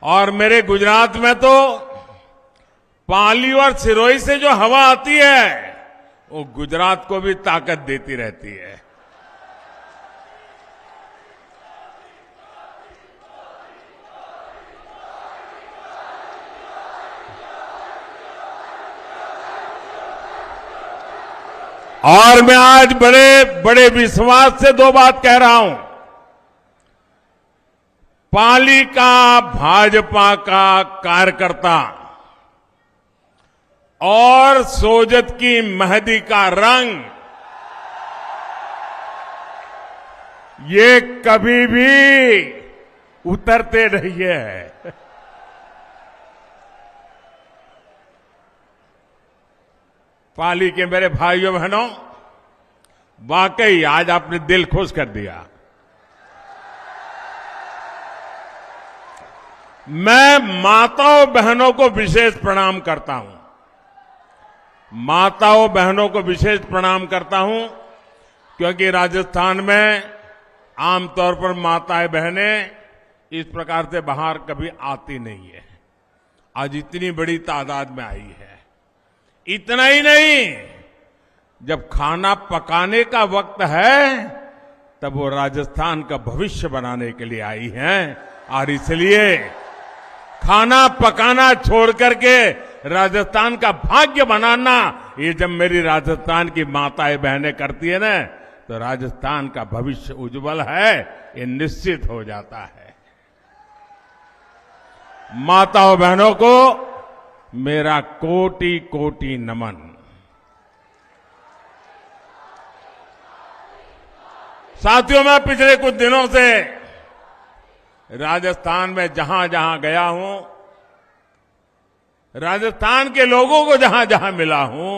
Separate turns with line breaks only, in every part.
और मेरे गुजरात में तो पाली और सिरोही से जो हवा आती है वो गुजरात को भी ताकत देती रहती है। और मैं आज बड़े बड़े विश्वास से दो बात कह रहा हूं। पाली का भाजपा का कार्यकर्ता और सोजत की मेहंदी का रंग ये कभी भी उतरते नहीं है। पाली के मेरे भाइयों बहनों, वाकई आज आपने दिल खुश कर दिया। मैं माताओं बहनों को विशेष प्रणाम करता हूं। माताओं बहनों को विशेष प्रणाम करता हूं क्योंकि राजस्थान में आमतौर पर माताएं बहनें इस प्रकार से बाहर कभी आती नहीं है। आज इतनी बड़ी तादाद में आई है। इतना ही नहीं, जब खाना पकाने का वक्त है तब वो राजस्थान का भविष्य बनाने के लिए आई हैं और इसलिए खाना पकाना छोड़ करके राजस्थान का भाग्य बनाना, ये जब मेरी राजस्थान की माताएं बहनें करती है ना, तो राजस्थान का भविष्य उज्जवल है, ये निश्चित हो जाता है। माताओं बहनों को मेरा कोटि कोटि नमन। साथियों, मैं पिछले कुछ दिनों से राजस्थान में जहां जहां गया हूं, राजस्थान के लोगों को जहां जहां मिला हूं,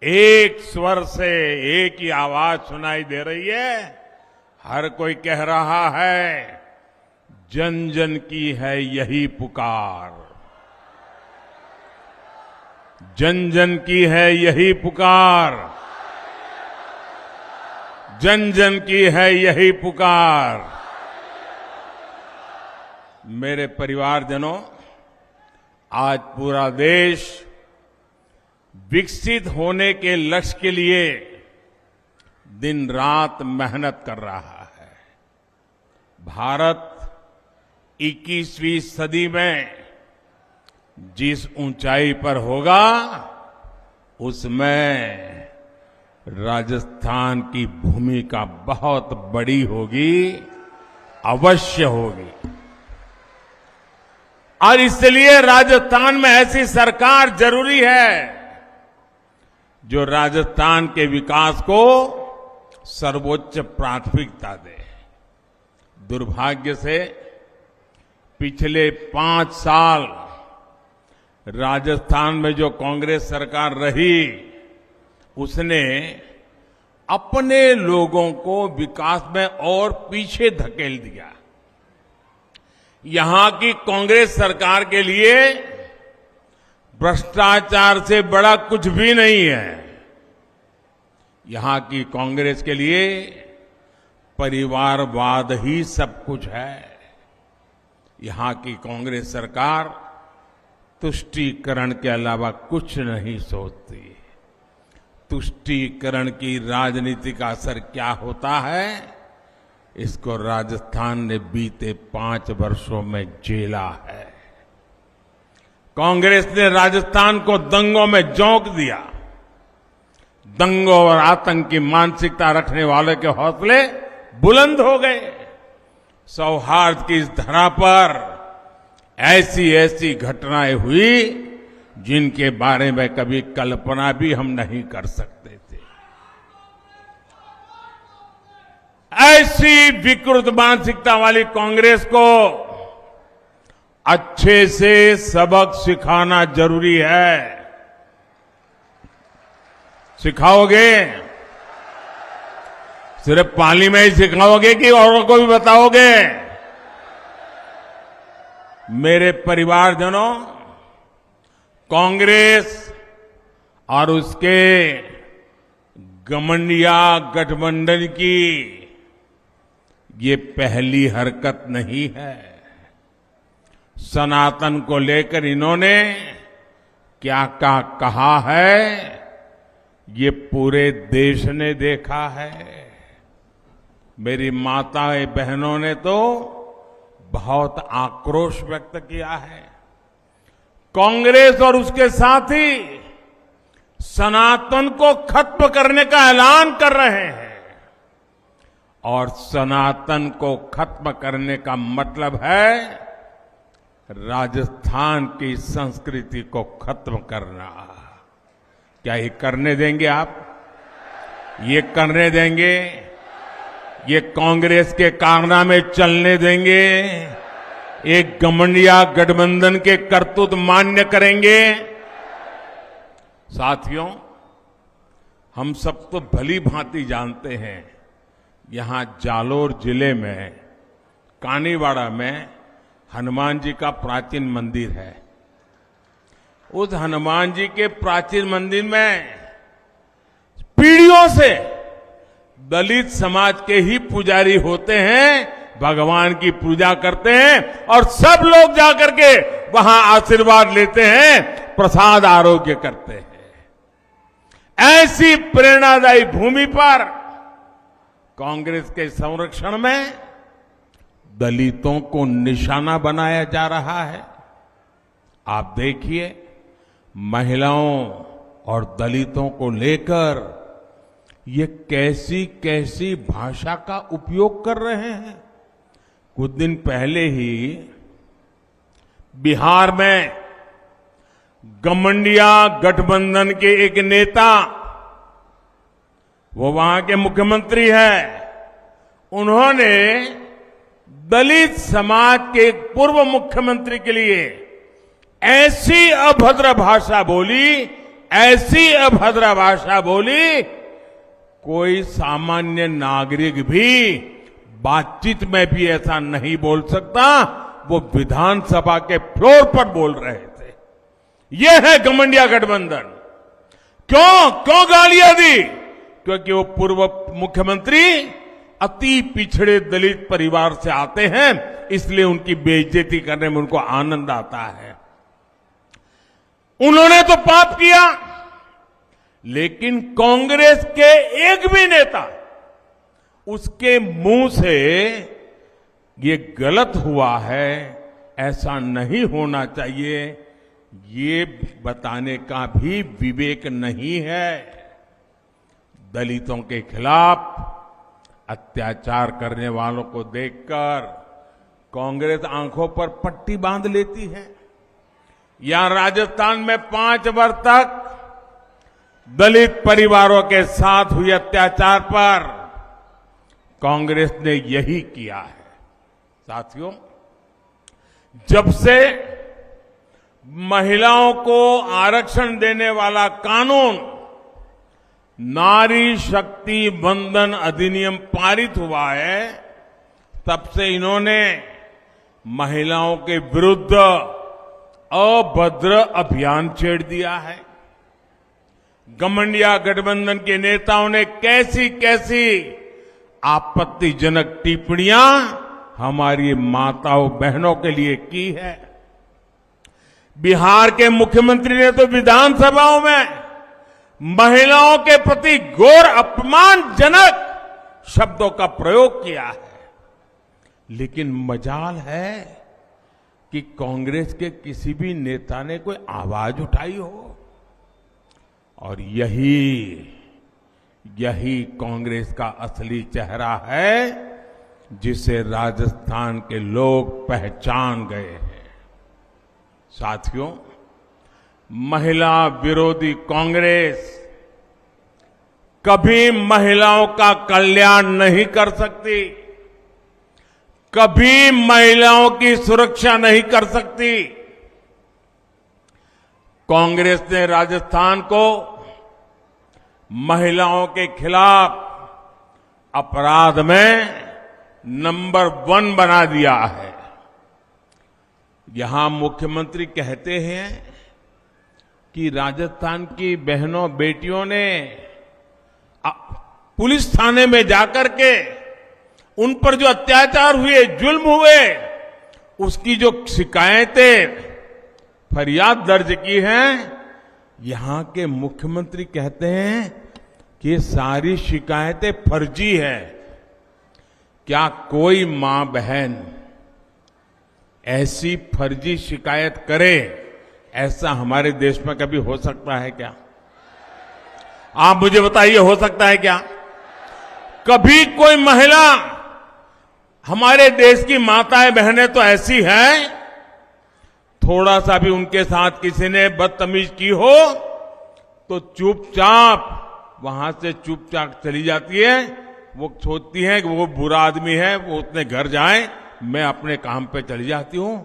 एक स्वर से एक ही आवाज सुनाई दे रही है। हर कोई कह रहा है, जन जन की है यही पुकार, जन जन की है यही पुकार, जन जन की है यही पुकार। मेरे परिवारजनों, आज पूरा देश विकसित होने के लक्ष्य के लिए दिन रात मेहनत कर रहा है। भारत 21वीं सदी में जिस ऊंचाई पर होगा, उसमें राजस्थान की भूमिका बहुत बड़ी होगी, अवश्य होगी। और इसलिए राजस्थान में ऐसी सरकार जरूरी है जो राजस्थान के विकास को सर्वोच्च प्राथमिकता दे। दुर्भाग्य से पिछले 5 साल राजस्थान में जो कांग्रेस सरकार रही, उसने अपने लोगों को विकास में और पीछे धकेल दिया। यहां की कांग्रेस सरकार के लिए भ्रष्टाचार से बड़ा कुछ भी नहीं है। यहां की कांग्रेस के लिए परिवारवाद ही सब कुछ है। यहां की कांग्रेस सरकार तुष्टीकरण के अलावा कुछ नहीं सोचती। तुष्टीकरण की राजनीति का असर क्या होता है, इसको राजस्थान ने बीते 5 वर्षों में झेला है। कांग्रेस ने राजस्थान को दंगों में झोंक दिया। दंगों और आतंक की मानसिकता रखने वालों के हौसले बुलंद हो गए। सौहार्द की इस धरा पर ऐसी ऐसी घटनाएं हुई जिनके बारे में कभी कल्पना भी हम नहीं कर सकते थे। ऐसी विकृत मानसिकता वाली कांग्रेस को अच्छे से सबक सिखाना जरूरी है। सिखाओगे? सिर्फ पाली में ही सिखाओगे कि औरों को भी बताओगे? मेरे परिवारजनों, कांग्रेस और उसके घमंडिया गठबंधन की ये पहली हरकत नहीं है। सनातन को लेकर इन्होंने क्या क्या कहा है, ये पूरे देश ने देखा है। मेरी माताएं बहनों ने तो बहुत आक्रोश व्यक्त किया है। कांग्रेस और उसके साथी सनातन को खत्म करने का ऐलान कर रहे हैं, और सनातन को खत्म करने का मतलब है राजस्थान की संस्कृति को खत्म करना। क्या ये करने देंगे आप? ये करने देंगे? ये कांग्रेस के कारनामे चलने देंगे? एक घमंडिया गठबंधन के करतूत मान्य करेंगे? साथियों, हम सब तो भली भांति जानते हैं, यहां जालोर जिले में कानीवाड़ा में हनुमान जी का प्राचीन मंदिर है। उस हनुमान जी के प्राचीन मंदिर में पीढ़ियों से दलित समाज के ही पुजारी होते हैं, भगवान की पूजा करते हैं, और सब लोग जाकर के वहां आशीर्वाद लेते हैं, प्रसाद आरोग्य करते हैं। ऐसी प्रेरणादायी भूमि पर कांग्रेस के संरक्षण में दलितों को निशाना बनाया जा रहा है। आप देखिए, महिलाओं और दलितों को लेकर ये कैसी कैसी भाषा का उपयोग कर रहे हैं। कुछ दिन पहले ही बिहार में घमंडिया गठबंधन के एक नेता, वो वहां के मुख्यमंत्री हैं, उन्होंने दलित समाज के एक पूर्व मुख्यमंत्री के लिए ऐसी अभद्र भाषा बोली, ऐसी अभद्र भाषा बोली, कोई सामान्य नागरिक भी बातचीत में भी ऐसा नहीं बोल सकता। वो विधानसभा के फ्लोर पर बोल रहे थे। ये है घमंडिया गठबंधन। क्यों गालियां दी? क्योंकि वो पूर्व मुख्यमंत्री अति पिछड़े दलित परिवार से आते हैं, इसलिए उनकी बेइज्जती करने में उनको आनंद आता है। उन्होंने तो पाप किया, लेकिन कांग्रेस के एक भी नेता उसके मुंह से ये गलत हुआ है, ऐसा नहीं होना चाहिए, ये बताने का भी विवेक नहीं है। दलितों के खिलाफ अत्याचार करने वालों को देखकर कांग्रेस आंखों पर पट्टी बांध लेती है। यहां राजस्थान में 5 वर्ष तक दलित परिवारों के साथ हुए अत्याचार पर कांग्रेस ने यही किया है। साथियों, जब से महिलाओं को आरक्षण देने वाला कानून नारी शक्ति वंदन अधिनियम पारित हुआ है, तब से इन्होंने महिलाओं के विरुद्ध अभद्र अभियान छेड़ दिया है। घमंडिया गठबंधन के नेताओं ने कैसी कैसी आपत्तिजनक टिप्पणियां हमारी माताओं बहनों के लिए की है। बिहार के मुख्यमंत्री ने तो विधानसभाओं में महिलाओं के प्रति घोर अपमानजनक शब्दों का प्रयोग किया है। लेकिन मजाल है कि कांग्रेस के किसी भी नेता ने कोई आवाज उठाई हो, और यही कांग्रेस का असली चेहरा है, जिसे राजस्थान के लोग पहचान गए हैं। साथियों, महिला विरोधी कांग्रेस कभी महिलाओं का कल्याण नहीं कर सकती, कभी महिलाओं की सुरक्षा नहीं कर सकती। कांग्रेस ने राजस्थान को महिलाओं के खिलाफ अपराध में नंबर 1 बना दिया है। यहां मुख्यमंत्री कहते हैं कि राजस्थान की बहनों बेटियों ने पुलिस थाने में जाकर के उन पर जो अत्याचार हुए, जुल्म हुए, उसकी जो शिकायतें फरियाद दर्ज की हैं, यहां के मुख्यमंत्री कहते हैं कि ये सारी शिकायतें फर्जी है। क्या कोई मां बहन ऐसी फर्जी शिकायत करे, ऐसा हमारे देश में कभी हो सकता है क्या? आप मुझे बताइए, हो सकता है क्या? कभी कोई महिला, हमारे देश की माताएं बहनें तो ऐसी हैं, थोड़ा सा भी उनके साथ किसी ने बदतमीज की हो तो चुपचाप वहां से चुपचाप चली जाती है। वो सोचती है कि वो बुरा आदमी है, वो अपने घर जाए, मैं अपने काम पे चली जाती हूं।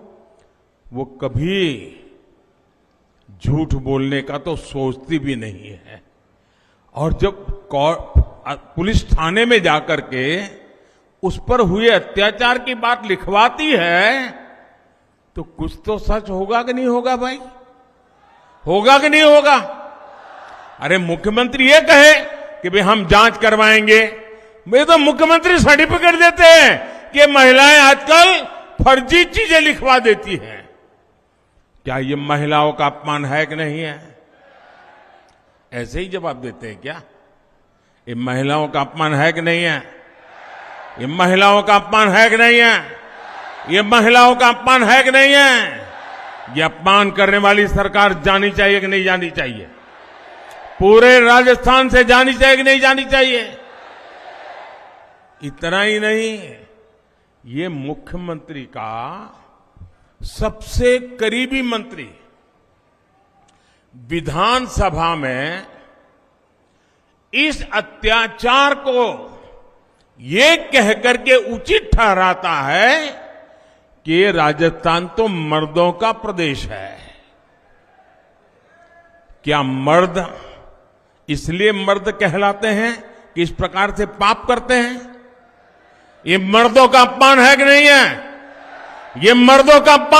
वो कभी झूठ बोलने का तो सोचती भी नहीं है। और जब पुलिस थाने में जाकर के उस पर हुए अत्याचार की बात लिखवाती है, तो कुछ तो सच होगा कि नहीं होगा भाई? होगा कि नहीं होगा? अरे मुख्यमंत्री ये कहे कि भाई हम जांच करवाएंगे, वे तो मुख्यमंत्री सर्टिफिकेट देते हैं कि महिलाएं आजकल फर्जी चीजें लिखवा देती हैं। क्या ये महिलाओं का अपमान है कि नहीं है? ऐसे ही जवाब देते हैं क्या? ये महिलाओं का अपमान है कि नहीं है? ये महिलाओं का अपमान है कि नहीं है? ये महिलाओं का अपमान है कि नहीं है? ये अपमान करने वाली सरकार जानी चाहिए कि नहीं जानी चाहिए? पूरे राजस्थान से जानी चाहिए कि नहीं जानी चाहिए? इतना ही नहीं, ये मुख्यमंत्री का सबसे करीबी मंत्री विधानसभा में इस अत्याचार को ये कहकर के उचित ठहराता है कि राजस्थान तो मर्दों का प्रदेश है। क्या मर्द इसलिए मर्द कहलाते हैं कि इस प्रकार से पाप करते हैं? ये मर्दों का अपमान है कि नहीं है? ये मर्दों का अपमान